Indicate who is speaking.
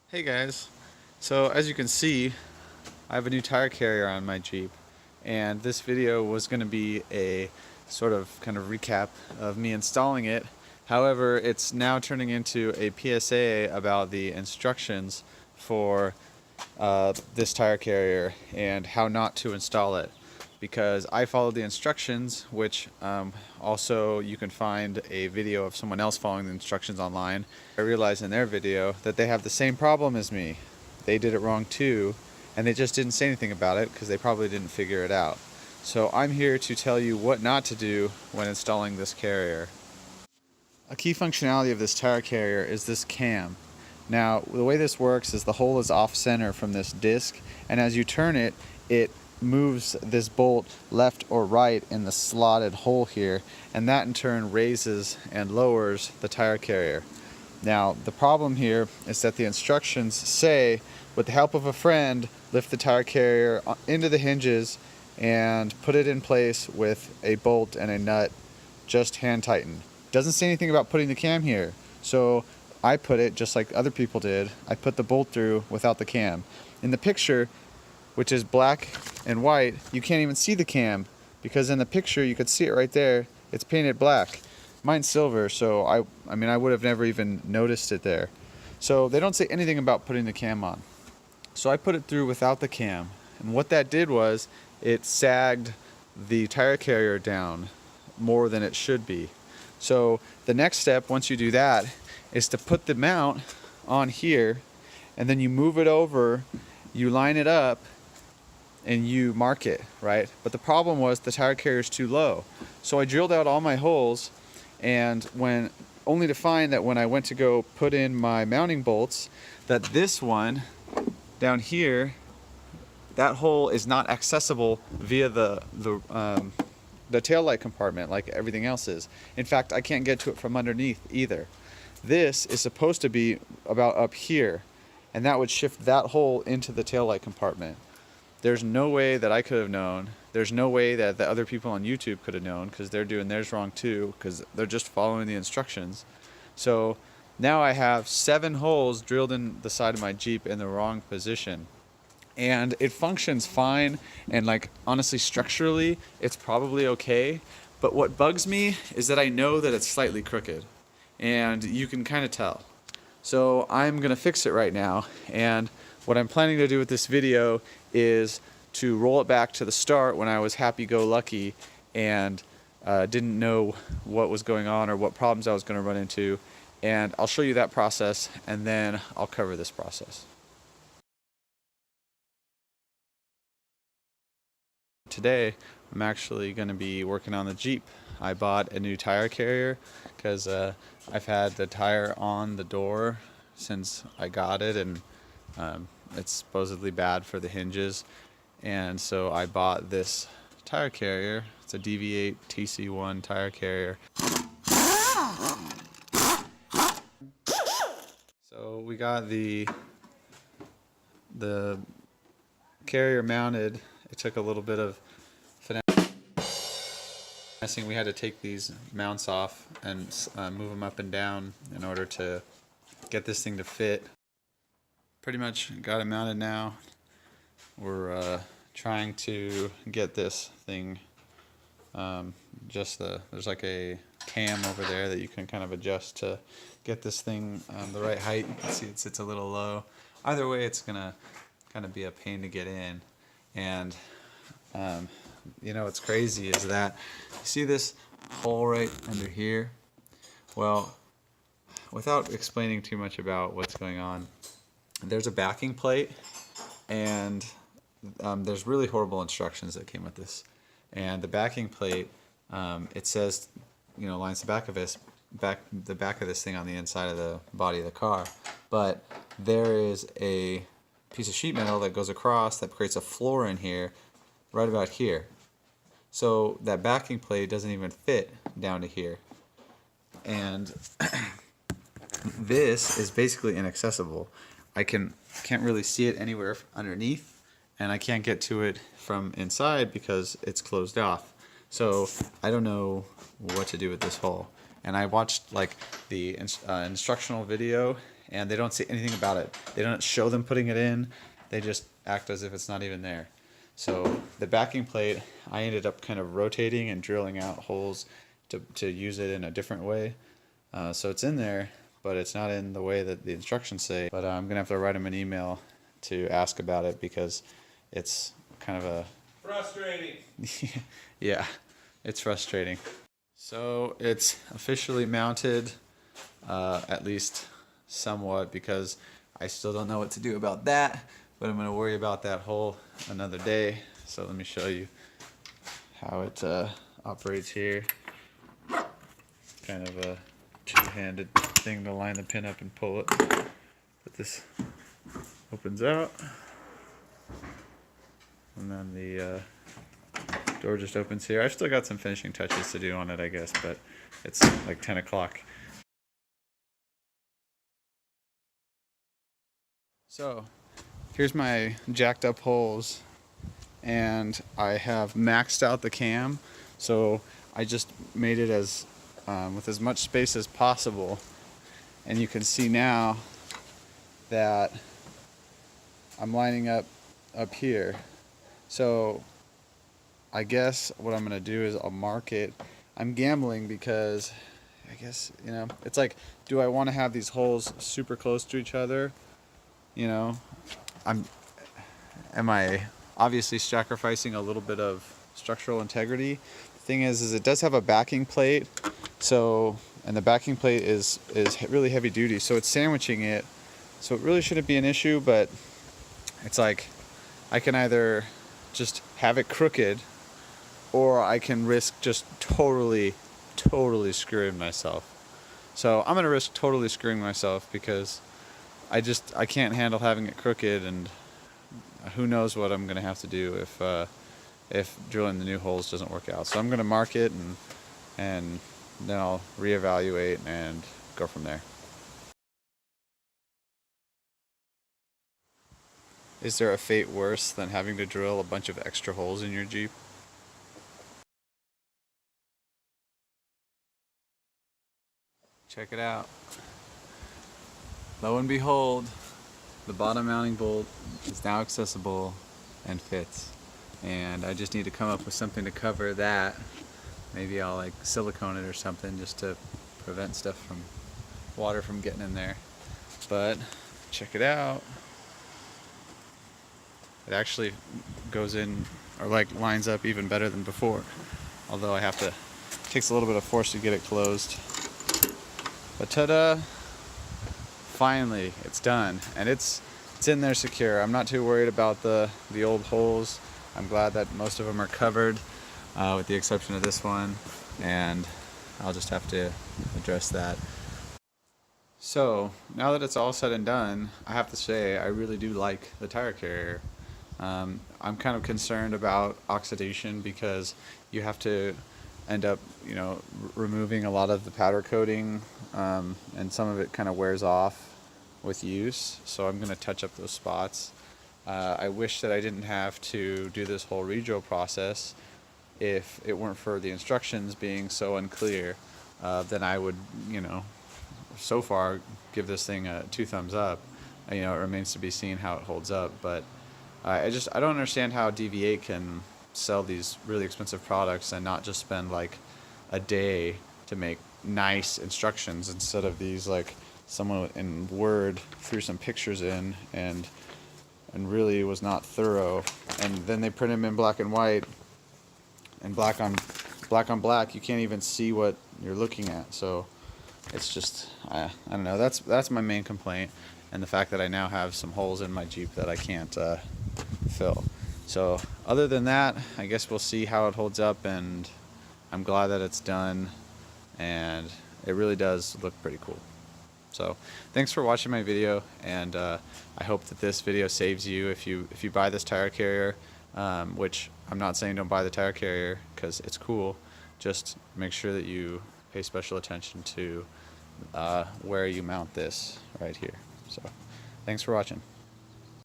Speaker 1: Hey guys, so as you can see, I have a new tire carrier on my Jeep, and this video was going to be a sort of kind of recap of me installing it. However, it's now turning into a PSA about the instructions for this tire carrier and how not to install it, because I followed the instructions, which also you can find a video of someone else following the instructions online. I realized in their video that they have the same problem as me. They did it wrong too, and they just didn't say anything about it because they probably didn't figure it out. So I'm here to tell you what not to do when installing this carrier. A key functionality of this tire carrier is this cam. Now, the way this works is the hole is off center from this disc, and as you turn it, it moves this bolt left or right in the slotted hole here, and that in turn raises and lowers the tire carrier. Now, the problem here is that the instructions say, with the help of a friend, lift the tire carrier into the hinges and put it in place with a bolt and a nut, just hand tighten. Doesn't say anything about putting the cam here, so I put it just like other people did. I put the bolt through without the cam. In the picture, which is black and white, you can't even see the cam, because in the picture you could see it right there. It's painted black. Mine's silver, so I mean I would have never even noticed it there. So they don't say anything about putting the cam on. So I put it through without the cam, and what that did was it sagged the tire carrier down more than it should be. So the next step, once you do that, is to put the mount on here, and then you move it over, you line it up, and you mark it, right? But the problem was the tire carrier is too low. So I drilled out all my holes, and only to find that when I went to go put in my mounting bolts, that this one down here, that hole is not accessible via the taillight compartment like everything else is. In fact, I can't get to it from underneath either. This is supposed to be about up here, and that would shift that hole into the taillight compartment. There's no way that I could have known. There's no way that the other people on YouTube could have known, because they're doing theirs wrong too, because they're just following the instructions. So now I have 7 holes drilled in the side of my Jeep in the wrong position. And it functions fine, and like honestly structurally it's probably okay, but what bugs me is that I know that it's slightly crooked, and you can kind of tell. So I'm gonna fix it right now, and what I'm planning to do with this video is to roll it back to the start when I was happy-go-lucky and didn't know what was going on or what problems I was going to run into, and I'll show you that process, and then I'll cover this process. Today I'm actually going to be working on the Jeep. I bought a new tire carrier because I've had the tire on the door since I got it, and it's supposedly bad for the hinges, and so I bought this tire carrier. It's a DV8 TC-1 Tire Carrier. So we got the carrier mounted. It took a little bit of finessing. We had to take these mounts off and move them up and down in order to get this thing to fit. Pretty much got it mounted now. We're trying to get this thing there's like a cam over there that you can kind of adjust to get this thing the right height. You can see it sits a little low. Either way, it's gonna kind of be a pain to get in. And you know what's crazy is that you see this hole right under here? Well, without explaining too much about what's going on, there's a backing plate, and there's really horrible instructions that came with this. And the backing plate, it says, you know, lines the back of this thing on the inside of the body of the car, but there is a piece of sheet metal that goes across that creates a floor in here, right about here. So that backing plate doesn't even fit down to here, and this is basically inaccessible. I can't really see it anywhere underneath, and I can't get to it from inside because it's closed off. So I don't know what to do with this hole. And I watched like the instructional video, and they don't say anything about it. They don't show them putting it in. They just act as if it's not even there. So the backing plate, I ended up kind of rotating and drilling out holes to use it in a different way. So it's in there, but it's not in the way that the instructions say. But I'm gonna have to write them an email to ask about it because it's kind of a
Speaker 2: frustrating.
Speaker 1: Yeah, it's frustrating. So it's officially mounted, at least somewhat, because I still don't know what to do about that, but I'm going to worry about that hole another day. So let me show you how it operates here. Kind of a two-handed thing to line the pin up and pull it. But this opens out, and then the door just opens here. I've still got some finishing touches to do on it, I guess, but it's like 10 o'clock. So here's my jacked up holes, and I have maxed out the cam, so I just made it as with as much space as possible, and you can see now that I'm lining up here. So I guess what I'm gonna do is I'll mark it. I'm gambling because I guess, you know, it's like, do I want to have these holes super close to each other? You know, am I obviously sacrificing a little bit of structural integrity? The thing is it does have a backing plate, so, and the backing plate is really heavy duty, so it's sandwiching it, so it really shouldn't be an issue. But it's like I can either just have it crooked, or I can risk just totally screwing myself. So I'm gonna risk totally screwing myself because I can't handle having it crooked, and who knows what I'm gonna have to do if drilling the new holes doesn't work out. So I'm gonna mark it, and then I'll reevaluate and go from there. Is there a fate worse than having to drill a bunch of extra holes in your Jeep? Check it out. Lo and behold, the bottom mounting bolt is now accessible and fits. And I just need to come up with something to cover that. Maybe I'll like silicone it or something just to prevent stuff from water from getting in there. But check it out. It actually goes in, or like lines up even better than before. Although it takes a little bit of force to get it closed. But ta-da! Finally, it's done, and it's in there secure. I'm not too worried about the old holes. I'm glad that most of them are covered, with the exception of this one, and I'll just have to address that. So now that it's all said and done, I have to say I really do like the tire carrier. I'm kind of concerned about oxidation because you have to end up, you know, removing a lot of the powder coating, and some of it kind of wears off with use. So I'm going to touch up those spots. I wish that I didn't have to do this whole redrill process. If it weren't for the instructions being so unclear, then I would, you know, so far give this thing 2 thumbs up. You know, it remains to be seen how it holds up, but I don't understand how DV8 can sell these really expensive products and not just spend like a day to make nice instructions instead of these, like someone in Word threw some pictures in and really was not thorough, and then they print them in black and white, and black on black. You can't even see what you're looking at. So it's just, I don't know, that's my main complaint, and the fact that I now have some holes in my Jeep that I can't fill. So other than that, I guess we'll see how it holds up, and I'm glad that it's done, and it really does look pretty cool. So thanks for watching my video, and I hope that this video saves you if you buy this tire carrier, which I'm not saying don't buy the tire carrier because it's cool. Just make sure that you pay special attention to where you mount this right here. So thanks for watching.